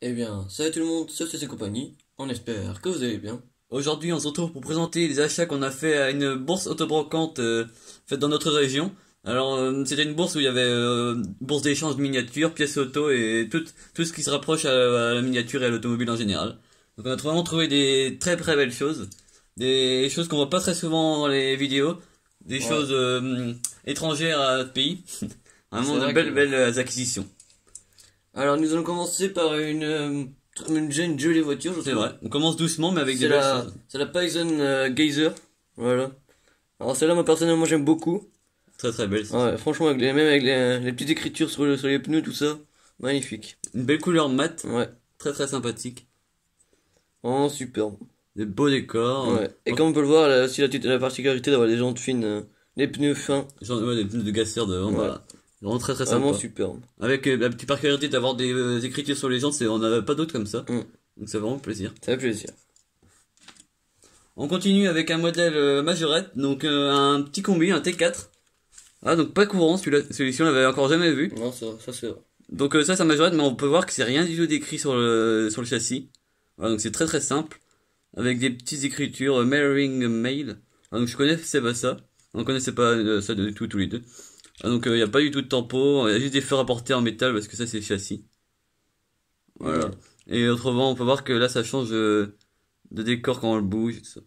Eh bien, salut tout le monde, c'est CC Compagnie. On espère que vous allez bien. Aujourd'hui, on se retrouve pour présenter les achats qu'on a fait à une bourse autobrocante faite dans notre région. Alors, c'était une bourse où il y avait bourse d'échange de miniatures, pièces auto et tout ce qui se rapproche à la miniature et à l'automobile en général. Donc, on a vraiment trouvé des très très belles choses, des choses qu'on voit pas très souvent dans les vidéos, des Ouais, choses étrangères à notre pays. c'est Vraiment de vrai belles que... belles acquisitions. Alors, nous allons commencer par une jolie voiture, je C'est trouve. vrai. On commence doucement mais avec des belles choses. C'est la Python Geyser. Voilà. Alors, celle-là, moi, personnellement, j'aime beaucoup. Très très belles. Ouais, franchement, même avec les petites écritures sur les pneus, tout ça. Magnifique. Une belle couleur mate, Ouais, très très sympathique. vraiment superbe. Des beaux décors. Ouais. Et comme on peut le voir, elle a aussi la particularité d'avoir des jantes fines, des pneus fins. Genre, ouais, des pneus de gasseur devant, Ouais, bah, vraiment très très vraiment sympa. superbe. Avec la petite particularité d'avoir des écritures sur les jantes, on n'avait pas d'autres comme ça. Mm. Donc c'est vraiment plaisir. Ça fait plaisir. On continue avec un modèle majorette, donc un petit combi, un T4. Ah, donc pas courant, celui-ci on l'avait encore jamais vu. Non, ça c'est vrai. Donc ça c'est un majorette, mais on peut voir que c'est rien du tout décrit sur le châssis. Voilà, donc c'est très très simple. Avec des petites écritures, Marrying Mail. Ah, donc je connaissais pas ça. On connaissait pas ça du tout tous les deux. Ah, donc il n'y a pas du tout de tampon, il y a juste des feux rapportés en métal parce que ça c'est le châssis. Voilà. Mm. Et autrement, on peut voir que là ça change de décor quand on le bouge et tout ça.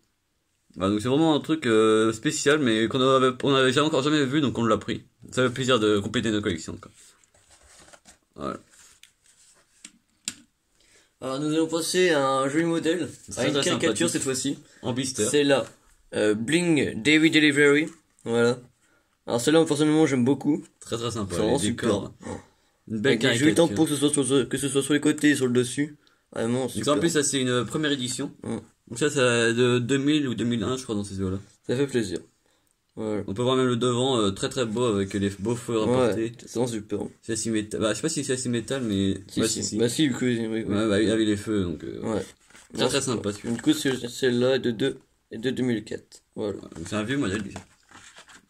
Voilà, donc c'est vraiment un truc spécial mais on avait jamais, encore jamais vu donc on l'a pris. Ça fait plaisir de compléter nos collections quoi. Voilà. Alors nous allons passer à un joli modèle, à Très une très caricature sympathique. cette fois-ci. En blister. C'est la Bling Daily Delivery. Voilà. Alors celle-là personnellement j'aime beaucoup. Très très sympa. C'est vraiment Les décors. super. Une belle Avec des jolis caricature. tampons que ce soit sur les côtés et sur le dessus. Vraiment Donc super. en plus ça c'est une première édition. Mm. Donc ça c'est de 2000 ou 2001 je crois dans ces eaux-là. Ça fait plaisir. Voilà. On peut voir même le devant très très beau avec les beaux feux Ouais, rapportés. c'est vraiment super. C'est assis métal. Bah je sais pas si c'est assis métal mais Si, ouais si. si. Bah si, oui, oui, oui. Ouais, bah, avec les feux donc Ouais. très Non, très super. sympa celui-là. Du coup, celle-là est de 2004. Voilà. Donc c'est un vieux modèle déjà.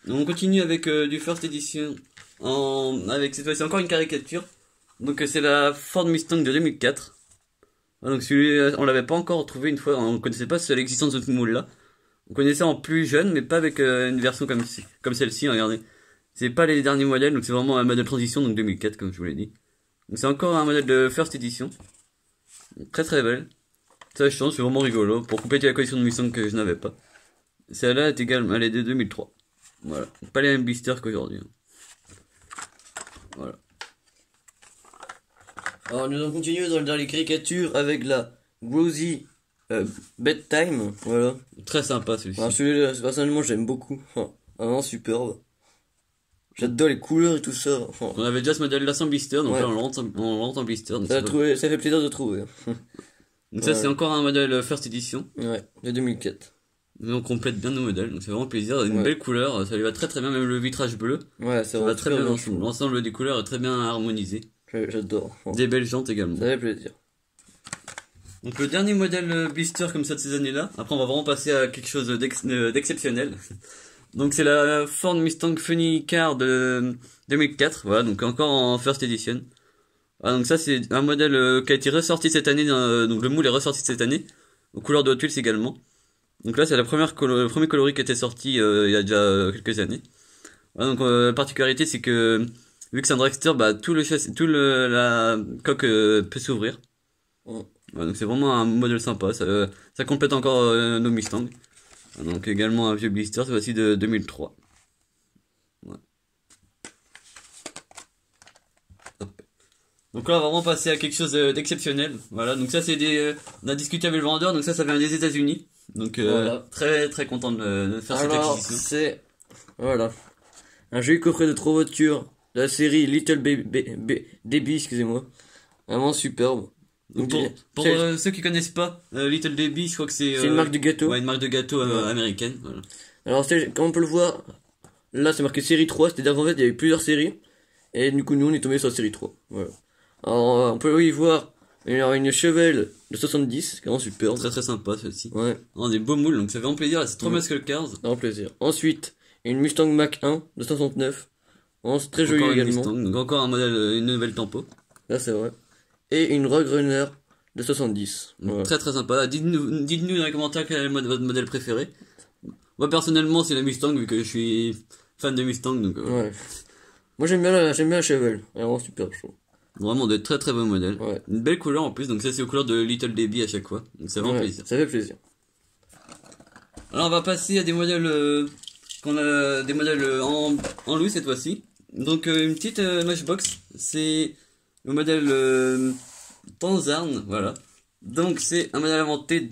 Donc on continue avec du First Edition avec cette fois-ci encore une caricature. Donc c'est la Ford Mustang de 2004. Ah, donc celui on l'avait pas encore trouvé une fois, on connaissait pas l'existence de ce moule là. On connaissait en plus jeune mais pas avec une version comme celle-ci, regardez. C'est pas les derniers modèles donc c'est vraiment un modèle transition donc 2004 comme je vous l'ai dit. Donc c'est encore un modèle de First Edition. Donc, très très belle. Ça change, c'est vraiment rigolo pour compléter la collection de Mustang que je n'avais pas. Celle-là est également, elle est de 2003. Voilà. Pas les mêmes blisters qu'aujourd'hui. Hein. Voilà. Alors nous allons continuer dans les caricatures avec la Rosie Bedtime. Voilà. Très sympa celui-ci. Alors celui-là, personnellement, j'aime beaucoup. Enfin, vraiment superbe. J'adore les couleurs et tout ça. Enfin, On avait déjà ce modèle là sans blister, donc ouais. là on rentre en blister. Donc, Ça fait plaisir de trouver. donc ça Ouais. c'est encore un modèle First Edition. Ouais, de 2004. Mais on complète bien nos modèles, donc c'est vraiment plaisir. Une Ouais. belle couleur, ça lui va très très bien, même le vitrage bleu. Ouais, c'est Ça va vraiment très super bien bien. ensemble. L'ensemble des couleurs est très bien harmonisé. J'adore. Enfin, Des belles jantes également. ça fait plaisir. Donc le dernier modèle blister comme ça de ces années-là. Après on va vraiment passer à quelque chose d'exceptionnel. Donc c'est la Ford Mustang Funny Car de 2004. Voilà, donc encore en First Edition. Ah, donc ça c'est un modèle qui a été ressorti cette année. Donc le moule est ressorti cette année. Aux couleurs de Hot Wheels également. Donc là c'est le premier coloris qui était sorti il y a déjà quelques années. Voilà, donc la particularité c'est que vu que c'est un dragster, bah tout le châssis, la coque peut s'ouvrir. Mm. Ouais, donc c'est vraiment un modèle sympa, ça complète encore nos Mustang. Donc également un vieux blister, c'est aussi de 2003. Ouais. Hop. Donc là on va vraiment passer à quelque chose d'exceptionnel. Voilà, donc ça c'est on a discuté avec le vendeur, donc ça vient des États-Unis. Donc Voilà. très très content de faire cette Alors, acquisition. c'est... Voilà. Un joli coffret de 3 voitures de la série Little Debbie, excusez-moi. Vraiment superbe. Donc pour ceux qui connaissent pas Little Debbie, je crois que c'est une marque de gâteau. ouais, une marque de gâteau Ouais. américaine. Voilà. Alors, comme on peut le voir, là c'est marqué série 3, c'est-à-dire qu'en fait il y avait plusieurs séries. Et du coup, nous on est tombé sur la série 3. Voilà. Alors, on peut y voir une Chevelle de 70, c'est vraiment superbe. Très très sympa celle-ci. Ouais, Des beaux moules, donc ça fait vraiment plaisir. C'est trop Mm. muscle cars. vraiment plaisir. Ensuite, une Mustang Mach 1 de 69. Vraiment, c'est très joli Encore une également. Mustang, donc encore un modèle, une nouvelle tempo. Là c'est vrai. et une Roadrunner de 70. Voilà. Très très sympa. Dites-nous dans les commentaires quel est votre modèle préféré. Moi personnellement c'est la Mustang vu que je suis fan de Mustang donc Ouais. Moi j'aime bien la Chevelle. Elle est vraiment super, je trouve. vraiment de très très beaux modèles. Ouais. Une belle couleur en plus, donc ça c'est aux couleurs de Little Debbie à chaque fois. Donc c'est vraiment Ouais, plaisir. ça fait plaisir. Alors on va passer à des modèles des modèles en Louis cette fois-ci. Donc une petite Matchbox, c'est le modèle Tanzarn, voilà. Donc c'est un modèle inventé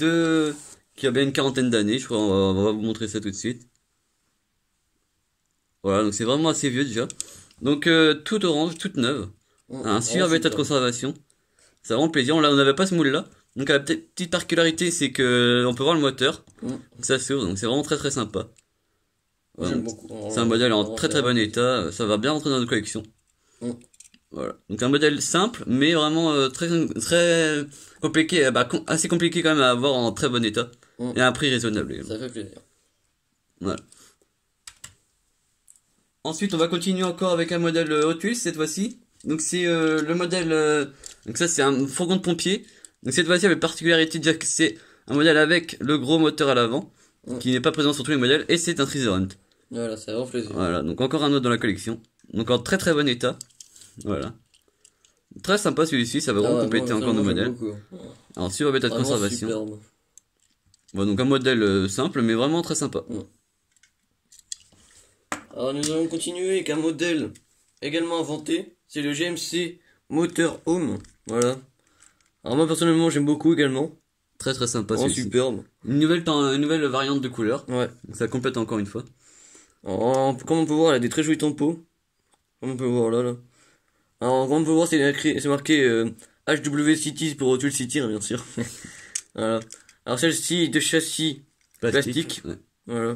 qui a bien une quarantaine d'années, je crois, on va vous montrer ça tout de suite. Voilà, donc c'est vraiment assez vieux déjà. Donc toute orange, toute neuve. Un super état de conservation. C'est vraiment plaisir. Là, on n'avait pas ce moule là. Donc la petite particularité, c'est que on peut voir le moteur. Donc ça s'ouvre, donc c'est vraiment très très sympa. Voilà. J'aime beaucoup. C'est un modèle en très très bon état. Ça va bien rentrer dans notre collection. Voilà. Donc un modèle simple, mais vraiment très très compliqué, assez compliqué quand même à avoir en très bon état et à un prix raisonnable également. Ça fait plaisir. Voilà. Ensuite, on va continuer encore avec un modèle Hot Wheels cette fois-ci. Donc c'est le modèle, donc ça c'est un fourgon de pompier. Donc cette fois-ci avec particularité déjà que c'est un modèle avec le gros moteur à l'avant, qui n'est pas présent sur tous les modèles, et c'est un Treasure Hunt. Voilà, c'est vraiment plaisir. Voilà, donc encore un autre dans la collection. Donc en très très bon état. Voilà. Très sympa celui-ci, ça va vraiment compléter encore nos modèles. Alors super état de conservation. Superbe. Bon, donc un modèle simple mais vraiment très sympa. Alors nous allons continuer avec un modèle également inventé, c'est le GMC Motor Home, voilà. Alors moi personnellement j'aime beaucoup également. Très très sympa Vraiment celui-ci. superbe. Une nouvelle variante de couleur. Ouais. Donc ça complète encore une fois. Alors, comme on peut voir, elle a des très jolis tampons. Comme on peut voir là. Alors comme on peut voir, c'est marqué HW Cities pour Hot Wheels City, hein, bien sûr. Voilà. Alors celle-ci de châssis plastique. Ouais. Voilà.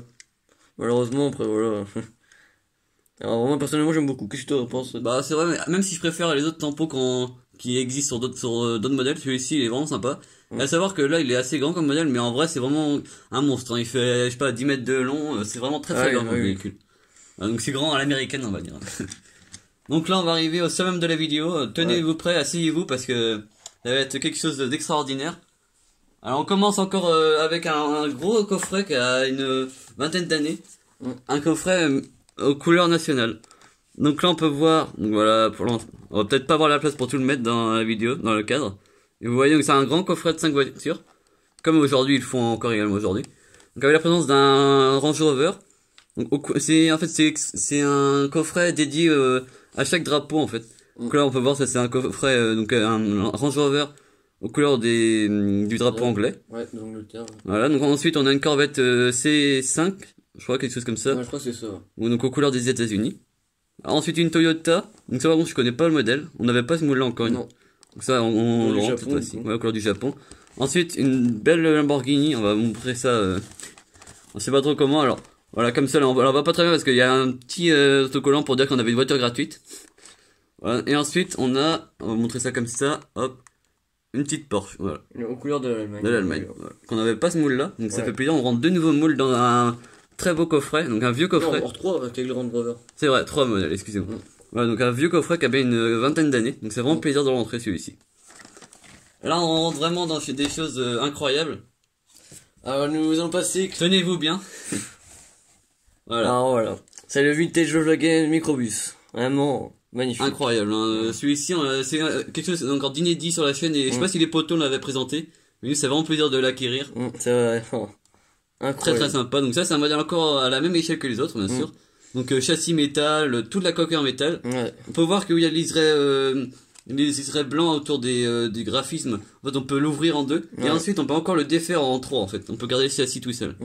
Malheureusement après voilà. Alors moi personnellement j'aime beaucoup. Qu'est-ce que tu en penses? Bah c'est vrai, mais même si je préfère les autres tampons qui existent sur d'autres modèles, celui-ci il est vraiment sympa. Et à savoir que là il est assez grand comme modèle, mais en vrai c'est vraiment un monstre. Hein. Il fait, je sais pas, 10 mètres de long, c'est vraiment très très grand comme véhicule. Donc c'est grand à l'américaine on va dire. Donc là on va arriver au summum de la vidéo. Tenez-vous prêts, asseyez-vous parce que ça va être quelque chose d'extraordinaire. Alors on commence encore avec un gros coffret qui a une vingtaine d'années. Un coffret aux couleurs nationales. Donc là on peut voir, donc voilà, on va peut-être pas avoir la place pour tout le mettre dans la vidéo, dans le cadre. Et vous voyez que c'est un grand coffret de 5 voitures. Comme aujourd'hui, ils le font encore également aujourd'hui. Donc avec la présence d'un Range Rover. Donc c'est un coffret dédié à chaque drapeau en fait. Donc là on peut voir ça c'est un coffret donc un Range Rover aux couleurs du drapeau anglais. Ouais, d'Angleterre. Voilà, donc ensuite on a une Corvette C5, je crois quelque chose comme ça. Ouais, je crois que c'est ça. Donc aux couleurs des États-Unis. Ensuite une Toyota. Donc ça par contre je connais pas le modèle. On n'avait pas ce modèle encore. Non. Donc ça on le rentre cette fois-ci. Ouais, aux couleurs du Japon. Ensuite une belle Lamborghini. On va vous montrer ça. On sait pas trop comment. Alors voilà comme ça là, on va pas très bien parce qu'il y a un petit autocollant pour dire qu'on avait une voiture gratuite. Voilà. Et ensuite on va vous montrer ça comme ça. Hop. Une petite Porsche. Voilà. Aux couleurs de l'Allemagne. De l'Allemagne. Voilà. Qu'on n'avait pas ce moule là. Donc ça fait plaisir. On rentre deux nouveaux moules dans un très beau coffret. Donc un vieux coffret. Non, hors 3 avec le Range Rover. C'est vrai, 3 modèles, excusez-moi. Voilà, donc un vieux coffret qui avait une vingtaine d'années. Donc c'est vraiment plaisir de rentrer celui-ci. Là, on rentre vraiment dans des choses incroyables. Alors nous allons passer. Tenez-vous bien. Voilà. Alors voilà. C'est le vintage Volkswagen Microbus. Vraiment magnifique. Incroyable. Hein. Celui-ci, c'est quelque chose encore d'inédit sur la chaîne. Et je sais pas si les potos l'avaient présenté. Mais nous, c'est vraiment plaisir de l'acquérir. C'est vrai. Oh. Incroyable. Très très sympa. Donc ça, c'est un modèle encore à la même échelle que les autres, bien sûr. Donc châssis métal, toute la coque en métal. Ouais. On peut voir qu'il y a les liserés blancs autour des graphismes. En fait, on peut l'ouvrir en deux. Et ensuite, on peut encore le défaire en trois, en fait. On peut garder le châssis tout seul.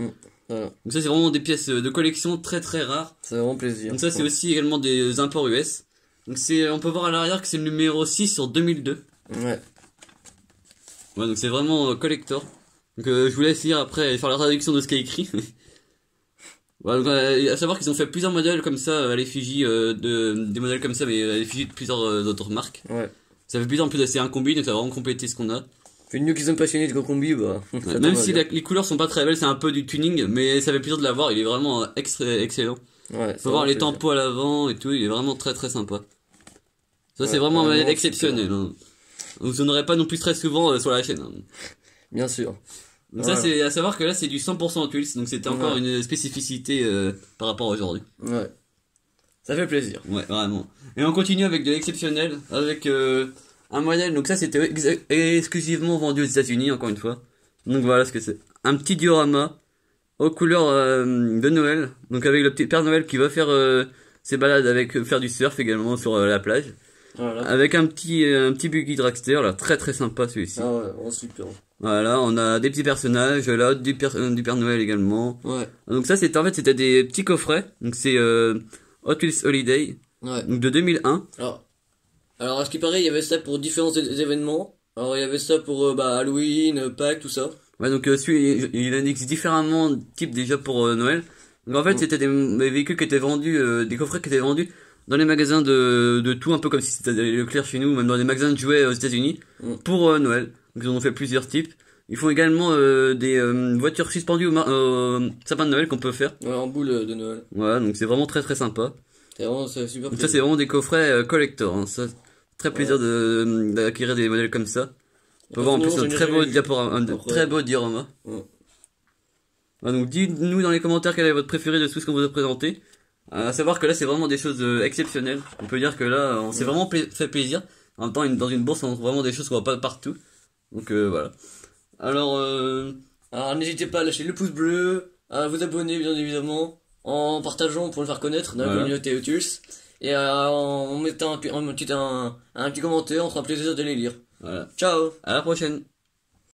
Voilà. Donc ça, c'est vraiment des pièces de collection très très rares. C'est vraiment plaisir. Donc ça, c'est aussi également des imports US. Donc on peut voir à l'arrière que c'est le numéro 6 sur 2002. Ouais. Ouais, donc c'est vraiment collector. Donc je vous laisse lire après et faire la traduction de ce qu'il y a écrit. Voilà, donc, à savoir qu'ils ont fait plusieurs modèles comme ça à l'effigie des modèles comme ça, mais à l'effigie de plusieurs autres marques. Ouais. Ça fait plusieurs en plus c'est un combi, donc ça va vraiment compléter ce qu'on a. Puis nous qui sommes passionnés de gros combi, bah. Ouais, même si les couleurs sont pas très belles, c'est un peu du tuning, mais ça fait plaisir de l'avoir. Il est vraiment excellent. Ouais. Faut voir les tampons à l'avant et tout, il est vraiment très très sympa. Ça c'est vraiment un modèle exceptionnel. Hein. Vous en aurez pas non plus très souvent sur la chaîne. Hein. Bien sûr. Donc Voilà. ça, c'est à savoir que là, c'est du 100% Pulse, donc c'était encore Ouais. une spécificité par rapport à aujourd'hui. Ouais. Ça fait plaisir. Ouais, vraiment. Et on continue avec de l'exceptionnel, avec un modèle. Donc ça, c'était exclusivement vendu aux États-Unis, encore une fois. Donc voilà ce que c'est. Un petit diorama aux couleurs de Noël. Donc avec le petit Père Noël qui va faire ses balades avec faire du surf également sur la plage. Voilà. Avec un petit buggy dragster là, très très sympa celui-ci. Ah ouais, oh, super. Voilà, on a des petits personnages là, du Père Noël également. Ouais. Donc ça c'était des petits coffrets. Donc c'est Hot Wheels Holiday, Ouais. donc de 2001. Alors, à ce qui paraît, il y avait ça pour différents événements. Alors, il y avait ça pour Halloween, Pâques, tout ça. Ouais, donc celui il indique différemment de type déjà pour Noël. Donc en fait, c'était des véhicules qui étaient vendus, des coffrets qui étaient vendus dans les magasins de tout, un peu comme si c'était Leclerc chez nous, même dans les magasins de jouets aux États-Unis pour Noël. Donc ils en ont fait plusieurs types. Ils font également des voitures suspendues au sapin de Noël qu'on peut faire. Ouais, en boule de Noël. Voilà, donc c'est vraiment très très sympa. C'est super Donc ça c'est vraiment des coffrets collector. Hein. Ça, très plaisir d'acquérir des modèles comme ça. On peut voir en plus un très beau très beau diorama. Ouais. Voilà, donc dites-nous dans les commentaires quel est votre préféré de tout ce qu'on vous a présenté. À savoir que là c'est vraiment des choses exceptionnelles. On peut dire que là on s'est vraiment fait plaisir. En même temps dans une bourse on trouve vraiment des choses qu'on voit pas partout. Donc voilà. Alors n'hésitez pas à lâcher le pouce bleu, à vous abonner bien évidemment, en partageant pour le faire connaître dans la communauté Autus, et en mettant un petit commentaire, on fera plaisir de les lire. voilà. Ciao! À la prochaine.